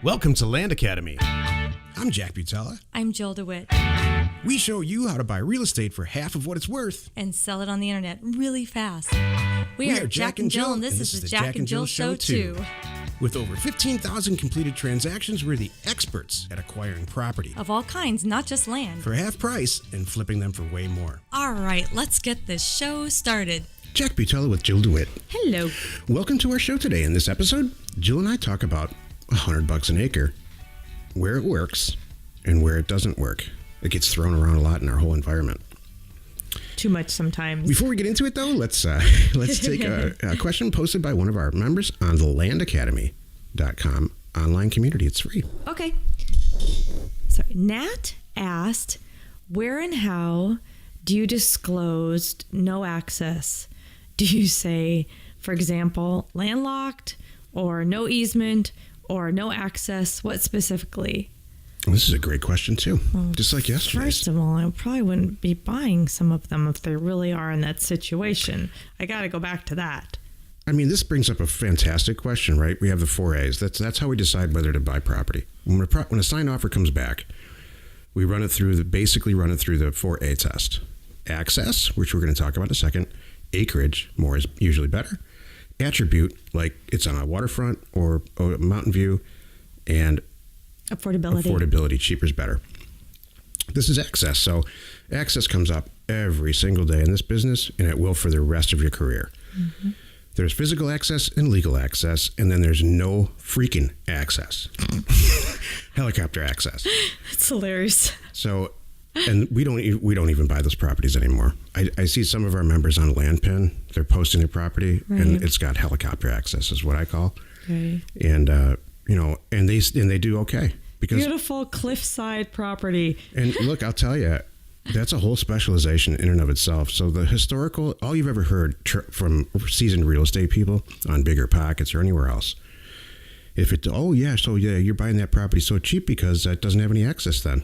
Welcome to Land Academy. I'm Jack Butala. I'm Jill DeWit. We show you how to buy real estate for half of what it's worth. And sell it on the internet really fast. We are Jack and Jill, and this is the Jack and Jill Show too. With over 15,000 completed transactions, we're the experts at acquiring property. Of all kinds, not just land. For half price and flipping them for way more. All right, let's get this show started. Jack Butala with Jill DeWit. Hello. Welcome to our show today. In this episode, Jill and I talk about $100 an acre, where it works and where it doesn't work. It gets thrown around a lot in our whole environment. Too much sometimes. Before we get into it, though, let's take a question posted by one of our members on the landacademy.com online community. It's free. Okay. Sorry. Nat asked, where and how do you disclose no access? Do you say, for example, landlocked or no easement or no access? What specifically? This is a great question, too. Well, just like yesterday. First of all, I probably wouldn't be buying some of them if they really are in that situation. I got to go back to that. I mean, this brings up a fantastic question, right? We have the 4As. That's how we decide whether to buy property. When a signed offer comes back, we basically run it through the 4A test. Access, which we're going to talk about in a second. Acreage, more is usually better. Attribute, like it's on a waterfront or a mountain view, and affordability, cheaper is better. This is access. So access comes up every single day in this business, and it will for the rest of your career. Mm-hmm. There's physical access and legal access, and then there's no freaking access. Helicopter access. That's hilarious. So, and we don't even buy those properties anymore. I see some of our members on LandPin. They're posting their property, right, and it's got helicopter access, is what I call. Right. And and they do okay because beautiful cliffside property. And look, I'll tell you, that's a whole specialization in and of itself. So the historical, all you've ever heard from seasoned real estate people on Bigger Pockets or anywhere else, you're buying that property so cheap because it doesn't have any access then.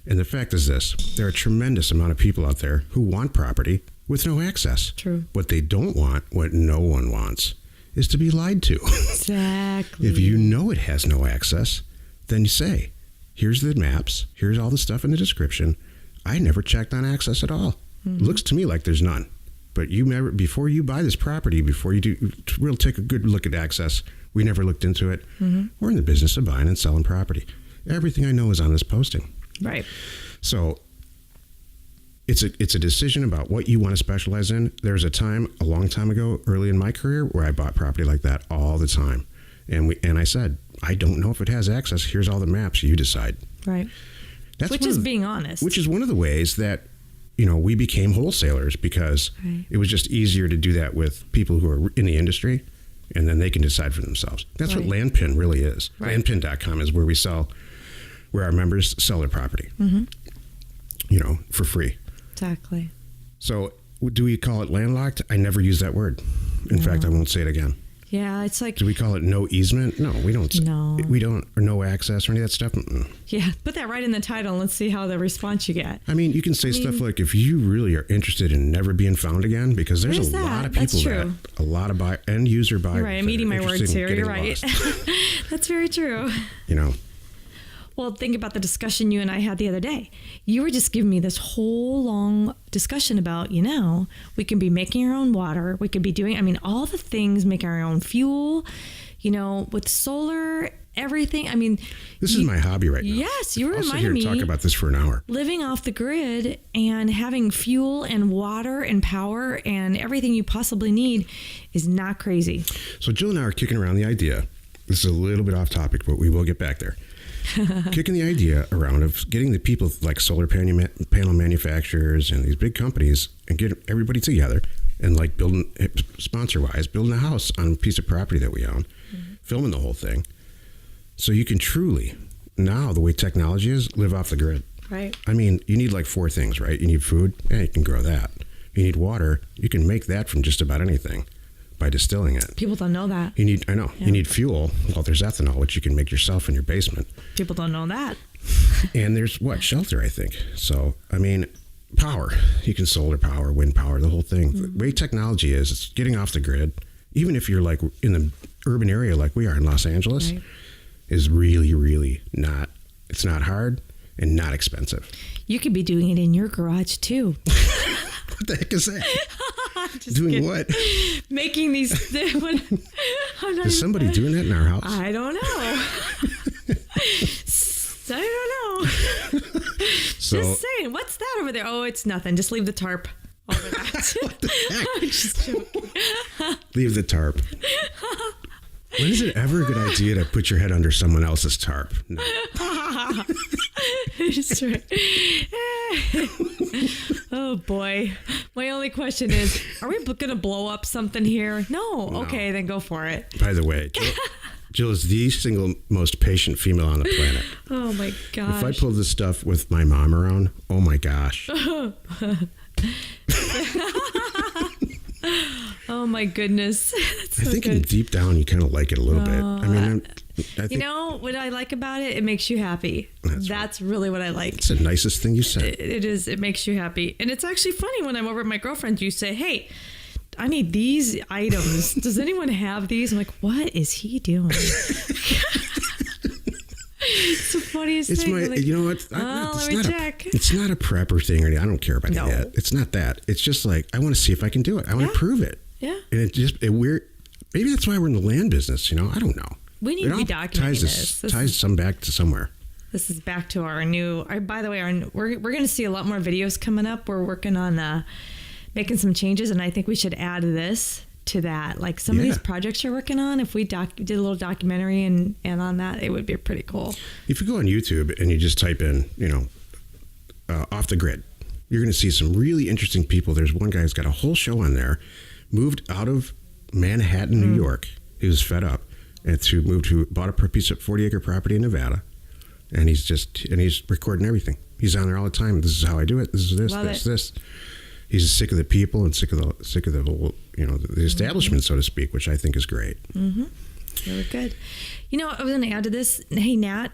And the fact is this, there are a tremendous amount of people out there who want property with no access. True. What they don't want, what no one wants, is to be lied to. Exactly. If you know it has no access, then you say, here's the maps, here's all the stuff in the description. I never checked on access at all. Mm-hmm. It looks to me like there's none. But before you buy this property, before you we'll take a good look at access. We never looked into it. Mm-hmm. We're in the business of buying and selling property. Everything I know is on this posting. Right. So it's a decision about what you want to specialize in. There's a long time ago, early in my career, where I bought property like that all the time. And I said, I don't know if it has access. Here's all the maps. You decide. Right. Which is being honest. Which is one of the ways that, we became wholesalers because It was just easier to do that with people who are in the industry, and then they can decide for themselves. That's what LandPin really is. Right. Landpin.com is where our members sell their property, for free. Exactly. So do we call it landlocked? I never use that word. In fact, I won't say it again. Yeah, it's like... Do we call it no easement? No, we don't. No. We don't, or no access or any of that stuff. Mm-mm. Yeah, put that right in the title and let's see how the response you get. I mean, you can say stuff like, if you really are interested in never being found again, because there's a lot of people a lot of end user buyers. You're right, I'm eating my words here. You're right. That's very true. Well, think about the discussion you and I had the other day. You were just giving me this whole long discussion about, we can be making our own water. We could be doing, all the things, making our own fuel, with solar, everything. This is my hobby right now. Yes, you were reminding me. I'll sit here and talk about this for an hour. Living off the grid and having fuel and water and power and everything you possibly need is not crazy. So Jill and I are kicking around the idea. This is a little bit off topic, but we will get back there. Kicking the idea around of getting the people like solar panel manufacturers and these big companies and get everybody together and like building a house on a piece of property that we own, filming the whole thing. So you can truly, now the way technology is, live off the grid. Right. You need like 4 things, right? You need food, you can grow that. You need water, you can make that from just about anything by distilling it. People don't know that. You need fuel. Well, there's ethanol, which you can make yourself in your basement. People don't know that. And there's shelter, I think. So, power. You can solar power, wind power, the whole thing. The way technology is, it's getting off the grid. Even if you're like in the urban area like we are in Los Angeles, is really, really not. It's not hard and not expensive. You could be doing it in your garage too. What the heck is that? Doing kidding. what? Making these. Is somebody doing that in our house? I don't know. I don't know. So, Just saying. What's that over there? Oh, it's nothing. Just leave the tarp over that. what the heck? I'm just joking. Leave the tarp. When is it ever a good idea to put your head under someone else's tarp? No. That's right. Oh boy. My only question is, are we going to blow up something here? No. Okay, then go for it. By the way, Jill is the single most patient female on the planet. Oh my gosh. If I pull this stuff with my mom around, oh my gosh. Oh my goodness. That's so I think good. deep down you kind of like it a little bit. I mean, I think You know what I like about it? It makes you happy. That's really what I like. it's the nicest thing you said. It is. It makes you happy. And it's actually funny when I'm over at my girlfriend's, you say, hey, I need these items. Does anyone have these? I'm like, what is he doing? It's the funniest It's thing. my, Like, you know what? let me check. It's not a prepper thing or anything. I don't care about No. that. It's not that. It's just like, I want to see if I can do it. I want to prove it. Yeah. And maybe that's why we're in the land business. You know, I don't know. We need to be documenting this. Ties some back to somewhere. This is back to our new. By the way, we're going to see a lot more videos coming up. We're working on making some changes, and I think we should add this to that. Like some of these projects you're working on, if we did a little documentary and on that, it would be pretty cool. If you go on YouTube and you just type in, off the grid, you're going to see some really interesting people. There's one guy who's got a whole show on there, moved out of Manhattan, New York. He was fed up and bought a piece of 40-acre property in Nevada. And he's recording everything. He's on there all the time. This is how I do it. This is this, Love this. He's sick of the people and sick of the whole, the establishment, so to speak, which I think is great. Mm-hmm. Really good. I was going to add to this. Hey, Nat,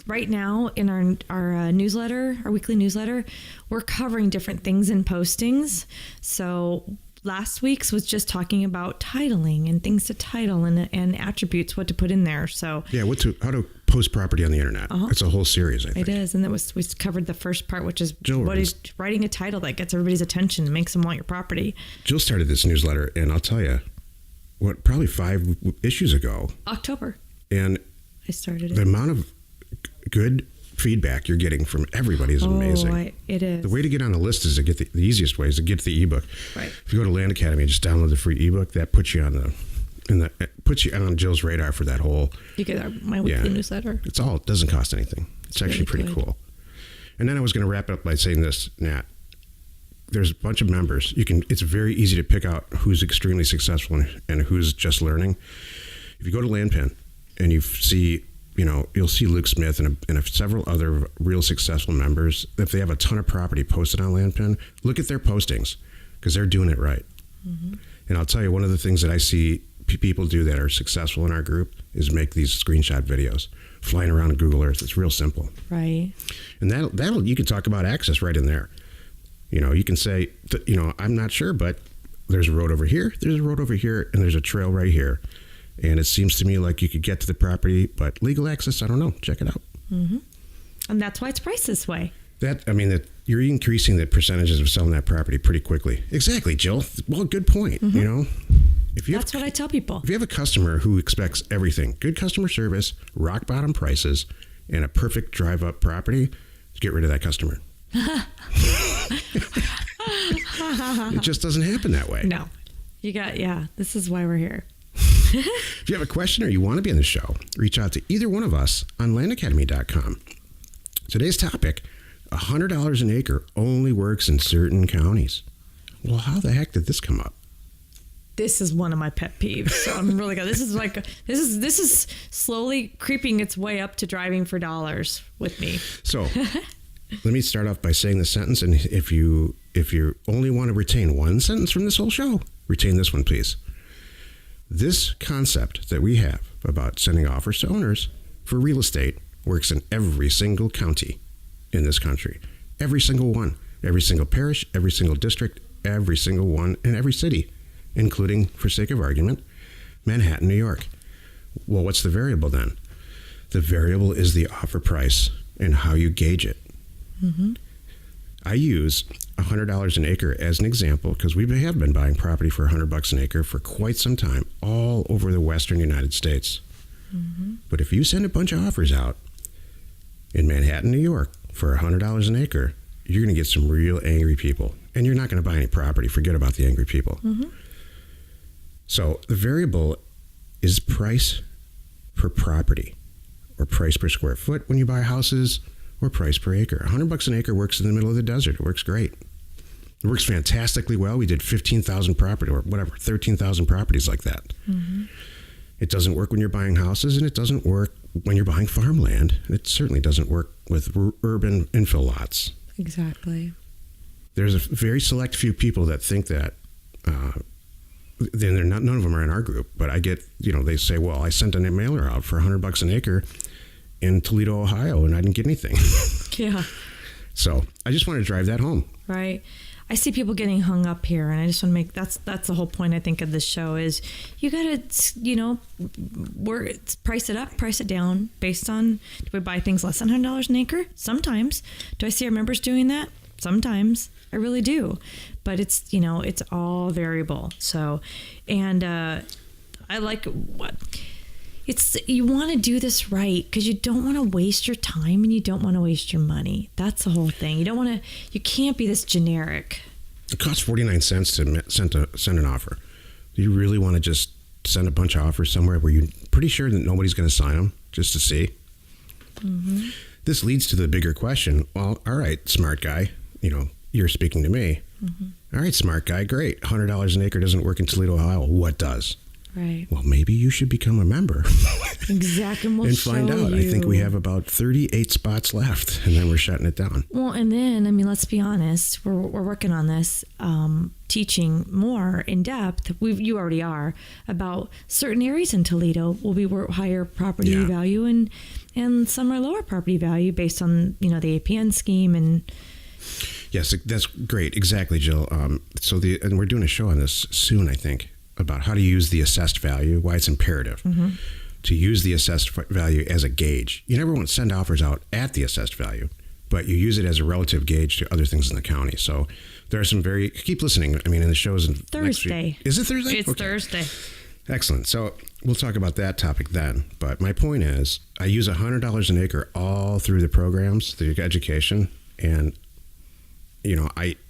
right now in our newsletter, our weekly newsletter, we're covering different things in postings. So last week's was just talking about titling and things to title and attributes, what to put in there. So yeah, how to post property on the internet. It's a whole series, I think. It is, and we covered the first part, which is Jill writing a title that gets everybody's attention and makes them want your property. Jill started this newsletter, and I'll tell you, probably 5 issues ago. October. And I started it. The amount of good feedback you're getting from everybody is amazing. It is. The way to get on the list is to get the easiest way is to get the ebook. Right. If you go to Land Academy and just download the free ebook, that puts you on puts you on Jill's radar for that whole. You get my weekly newsletter. It doesn't cost anything. It's actually really pretty cool. And then I was going to wrap it up by saying this, Nat. There's a bunch of members. It's very easy to pick out who's extremely successful and who's just learning. If you go to LandPen and you see, you'll see Luke Smith and several other real successful members. If they have a ton of property posted on LandPen, look at their postings because they're doing it right. Mm-hmm. And I'll tell you, one of the things that I see people do that are successful in our group is make these screenshot videos flying around in Google Earth. It's real simple. Right. And that'll you can talk about access right in there. You can say, I'm not sure, but there's a road over here, there's a road over here, and there's a trail right here. And it seems to me like you could get to the property, but legal access, I don't know. Check it out. Mm-hmm. And that's why it's priced this way. That you're increasing the percentages of selling that property pretty quickly. Exactly, Jill. Well, good point. Mm-hmm. That's what I tell people. If you have a customer who expects everything, good customer service, rock bottom prices, and a perfect drive up property, get rid of that customer. It just doesn't happen that way. No. This is why we're here. If you have a question or you want to be on the show, reach out to either one of us on landacademy.com. Today's topic, $100 an acre only works in certain counties. Well, how the heck did this come up? This is one of my pet peeves. So I'm really good. This is slowly creeping its way up to driving for dollars with me. So let me start off by saying the sentence. And if you only want to retain one sentence from this whole show, retain this one, please. This concept that we have about sending offers to owners for real estate works in every single county in this country. Every single one. Every single parish, every single district, every single one in every city, including, for sake of argument, Manhattan, New York. Well, what's the variable then? The variable is the offer price and how you gauge it. Mm-hmm. I use $100 an acre as an example because we have been buying property for $100 an acre for quite some time, all over the western United States. Mm-hmm. But if you send a bunch of offers out in Manhattan, New York, for $100 an acre, you're going to get some real angry people. And you're not going to buy any property. Forget about the angry people. Mm-hmm. So the variable is price per property, or price per square foot when you buy houses, or price per acre. $100 an acre works in the middle of the desert. It works great. It works fantastically well. We did 15,000 property, or whatever, 13,000 properties like that. Mm-hmm. It doesn't work when you're buying houses, and it doesn't work when you're buying farmland. It certainly doesn't work with urban infill lots. Exactly. There's a very select few people that think that. Then none of them are in our group, but I get, they say, well, I sent a mailer out for $100 an acre in Toledo, Ohio, and I didn't get anything. Yeah. So I just want to drive that home. Right. I see people getting hung up here, and I just want to make that's the whole point, I think, of this show is you got to, price it up, price it down based on, do we buy things less than $100 an acre? Sometimes. Do I see our members doing that? Sometimes. I really do. But it's, it's all variable. So, and I like what you want to do this right because you don't want to waste your time and you don't want to waste your money. That's the whole thing. You can't be this generic. It costs 49 cents to send an offer. Do you really want to just send a bunch of offers somewhere where you're pretty sure that nobody's going to sign them just to see? Mm-hmm. This leads to the bigger question. Well, all right, smart guy, you're speaking to me. Mm-hmm. All right, smart guy, great. $100 an acre doesn't work in Toledo, Ohio. What does? Right. Well, maybe you should become a member. Exactly. And find out. I think we have about 38 spots left, and then we're shutting it down. Well, and then, let's be honest. We're working on this, teaching more in depth. You already are, about certain areas in Toledo will be higher property value, and some are lower property value based on the APN scheme and. Yes, that's great. Exactly, Jill. And we're doing a show on this soon, I think, about how to use the assessed value, why it's imperative to use the assessed value as a gauge. You never want to send offers out at the assessed value, but you use it as a relative gauge to other things in the county. So there are some keep listening. In the shows in Thursday. Next week. Is it Thursday? It's Thursday. Excellent. So we'll talk about that topic then. But my point is, I use $100 an acre all through the programs, the education, and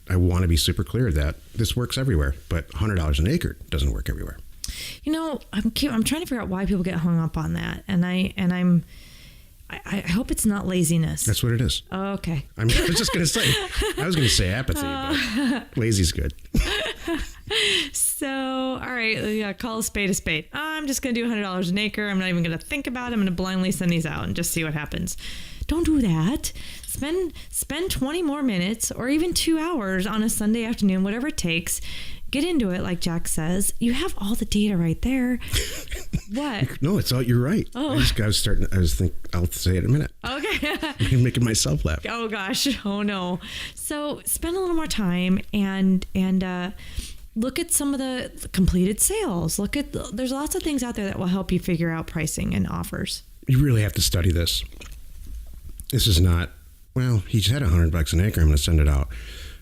I want to be super clear that this works everywhere, but $100 an acre doesn't work everywhere. I'm trying to figure out why people get hung up on that, and I hope it's not laziness. That's what it is. Oh, okay. I was just going to say, apathy, but lazy's good. So, all right, call a spade a spade. I'm just going to do $100 an acre. I'm not even going to think about it. I'm going to blindly send these out and just see what happens. Don't do that. Spend 20 more minutes or even 2 hours on a Sunday afternoon, whatever it takes. Get into it, like Jack says. You have all the data right there. What? No, it's all. You're right. Oh. I'll say it in a minute. Okay. I'm making myself laugh. Oh gosh. Oh no. So spend a little more time and look at some of the completed sales. There's lots of things out there that will help you figure out pricing and offers. You really have to study this. This is not, well, he said $100 an acre, I'm going to send it out.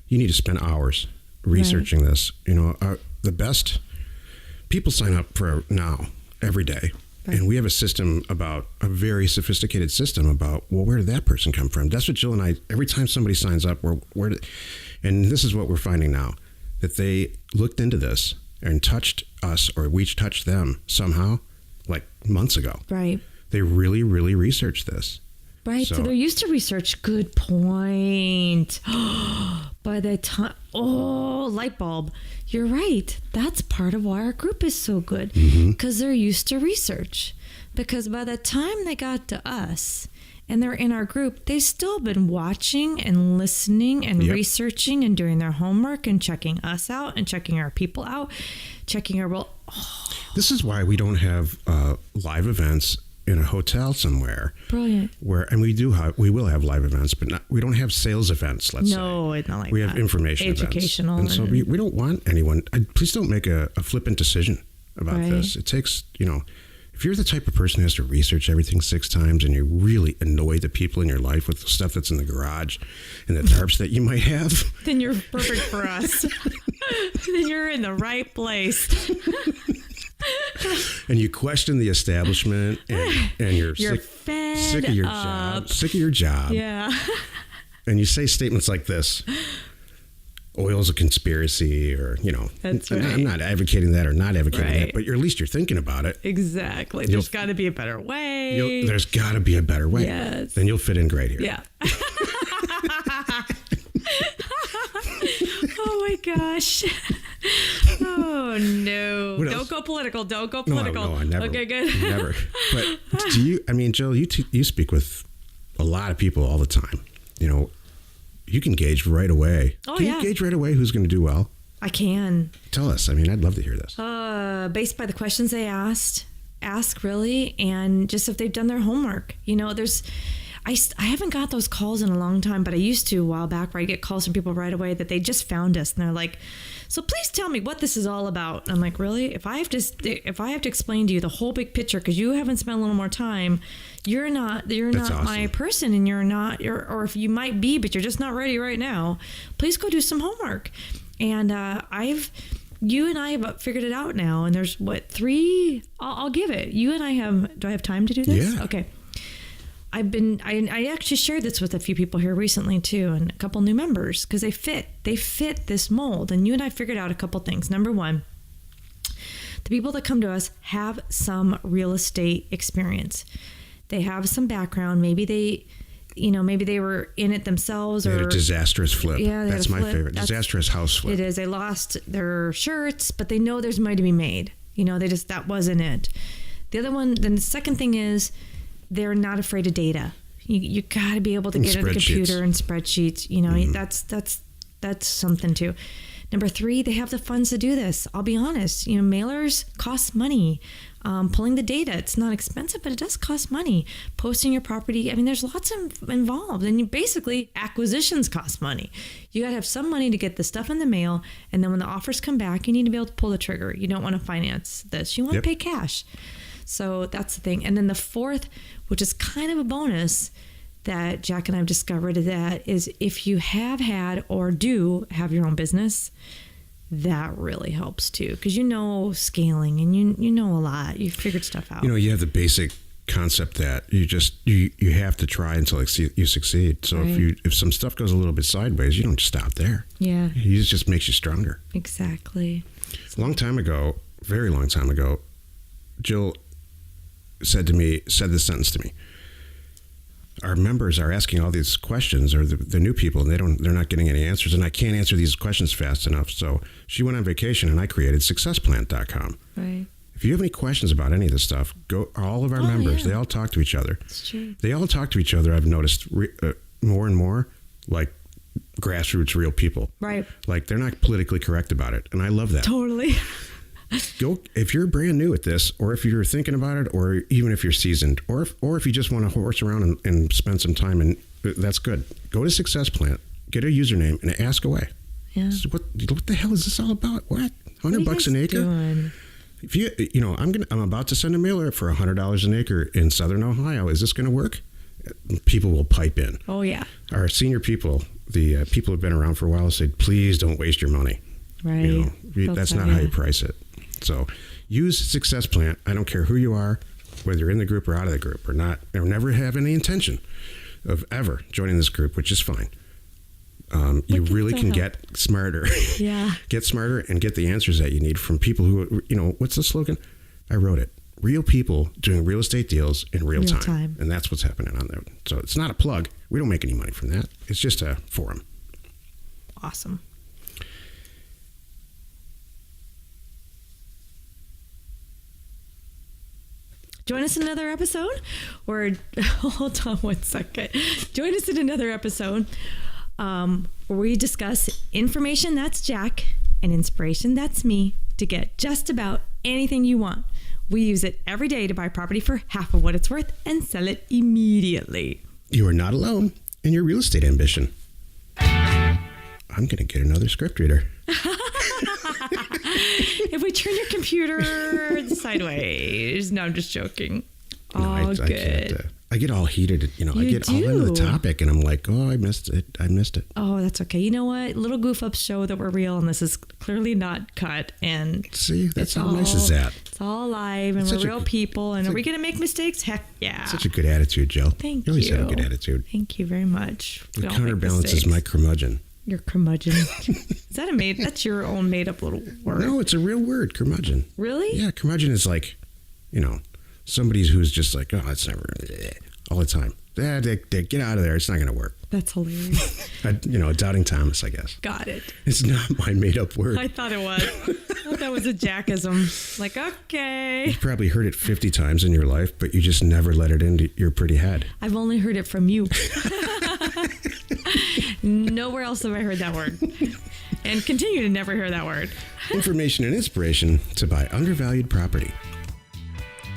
You need to spend hours researching this. The best people sign up for now every day. Right. And we have a very sophisticated system about, well, where did that person come from? That's what Jill and I, every time somebody signs up, and this is what we're finding now, that they looked into this and touched us, or we touched them somehow, like months ago. Right. They really, really researched this. Right, so they're used to research. Good point. By the time, light bulb. You're right. That's part of why our group is so good. Because they're used to research. Because by the time they got to us and they're in our group, they've still been watching and listening and researching and doing their homework and checking us out and checking our people out, checking our... This is why we don't have live events in a hotel somewhere. Brilliant. And we will have live events, but we don't have sales events, let's say. No, it's not like we that. have information Educational events. And so we don't want anyone, please don't make a flippant decision about this. It takes, if you're the type of person who has to research everything 6 times and you really annoy the people in your life with the stuff that's in the garage and the tarps that you might have, then you're perfect for us. Then you're in the right place. And you question the establishment and you're sick of your job. Sick of your job. Yeah. And you say statements like this. Oil's a conspiracy, or, That's right. I'm not advocating that or not advocating that, but at least you're thinking about it. Exactly. There's got to be a better way. There's got to be a better way. Yes. Then you'll fit in great here. Yeah. Oh my gosh. Oh no. Don't go political. Don't go political. No, I never. Okay, good. Never. But Jill, you speak with a lot of people all the time. You can gauge right away. Oh, Can you gauge right away who's going to do well? I can. Tell us. I'd love to hear this. Based by the questions they ask really, and just if they've done their homework. I haven't got those calls in a long time, but I used to a while back, where I get calls from people right away that they just found us and they're like, so please tell me what this is all about. And I'm like, really? If I have to explain to you the whole big picture because you haven't spent a little more time, you're not awesome. My person, and or if you might be, but you're just not ready right now, please go do some homework. And you and I have figured it out now, and there's 3, I'll give it. You and I do I have time to do this? Yeah. Okay. I actually shared this with a few people here recently too, and a couple new members, because they fit this mold. And you and I figured out a couple things. Number 1, the people that come to us have some real estate experience. They have some background. Maybe they were in it themselves, or a disastrous flip. Yeah, that's my favorite. Disastrous house flip. It is. They lost their shirts, but they know there's money to be made. That wasn't it. The other one, then the second thing is, they're not afraid of data. You got to be able to get at the computer and spreadsheets. That's something too. Number 3, they have the funds to do this. I'll be honest. Mailers cost money. Pulling the data, it's not expensive, but it does cost money. Posting your property, there's lots involved. And basically, acquisitions cost money. You got to have some money to get the stuff in the mail. And then when the offers come back, you need to be able to pull the trigger. You don't want to finance this. You want to pay cash. So that's the thing. And then the 4th, which is kind of a bonus that Jack and I have discovered, is if you have had or do have your own business, that really helps too. Because scaling, and you know a lot. You've figured stuff out. You have the basic concept that you have to try until you succeed. So right. if some stuff goes a little bit sideways, you don't just stop there. Yeah. It just makes you stronger. Exactly. Very long time ago, Jill said this sentence to me. Our members are asking all these questions, or the new people, and they're not getting any answers, and I can't answer these questions fast enough. So she went on vacation, and I created successplan.com. Right. If you have any questions about any of this stuff, all of our members, they all talk to each other. It's true. They all talk to each other. I've noticed more and more like grassroots real people. Right. Like they're not politically correct about it. And I love that. Totally. If you're brand new at this, or if you're thinking about it, or even if you're seasoned, or if you just want to horse around and spend some time, and that's good. Go to Success Plant, get a username, and ask away. Yeah. So what the hell is this all about? What? $100 an acre? Doing? If I'm about to send a mailer for $100 an acre in Southern Ohio. Is this going to work? People will pipe in. Oh yeah. Our senior people, the people who've been around for a while, said, please don't waste your money. Right. That's not how you price it. So use Success Plant. I don't care who you are, whether you're in the group or out of the group, or not, or never have any intention of ever joining this group, which is fine. You really can get smarter. Yeah. Get smarter and get the answers that you need from people who, what's the slogan? I wrote it. Real people doing real estate deals in real time. And that's what's happening on there. So it's not a plug. We don't make any money from that. It's just a forum. Awesome. Join us in another episode, or hold on one second. Join us in another episode where we discuss information, that's Jack, and inspiration, that's me, to get just about anything you want. We use it every day to buy property for half of what it's worth and sell it immediately. You are not alone in your real estate ambition. I'm going to get another script reader. If we turn your computer sideways. No, I'm just joking. No, I good. I get all heated, I get all into the topic and I'm like, oh, I missed it. Oh, that's okay. You know what? Little goof ups show that we're real and this is clearly not cut. And see, that's how nice is that? It's all live and we're real people. And are we going to make mistakes? Heck yeah. Such a good attitude, Jill. Thank you. You always have a good attitude. Thank you very much. It counterbalances my curmudgeon. Your curmudgeon. Is that that's your own made up little word? No, it's a real word, curmudgeon. Really? Yeah, curmudgeon is like, somebody who's just like, oh, it's never, all the time. Get out of there. It's not going to work. That's hilarious. Doubting Thomas, I guess. Got it. It's not my made up word. I thought it was. I thought that was a Jackism. Like, okay. You've probably heard it 50 times in your life, but you just never let it into your pretty head. I've only heard it from you. Nowhere else have I heard that word. And continue to never hear that word. Information and inspiration to buy undervalued property.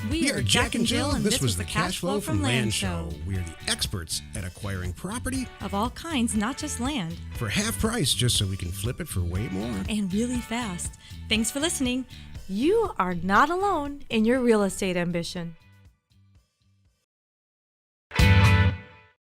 We are Jack and Jill, and this was the Cash Flow from Land Show. We are the experts at acquiring property Of all kinds, not just land. for half price, just so we can flip it for way more. And really fast. Thanks for listening. You are not alone in your real estate ambition.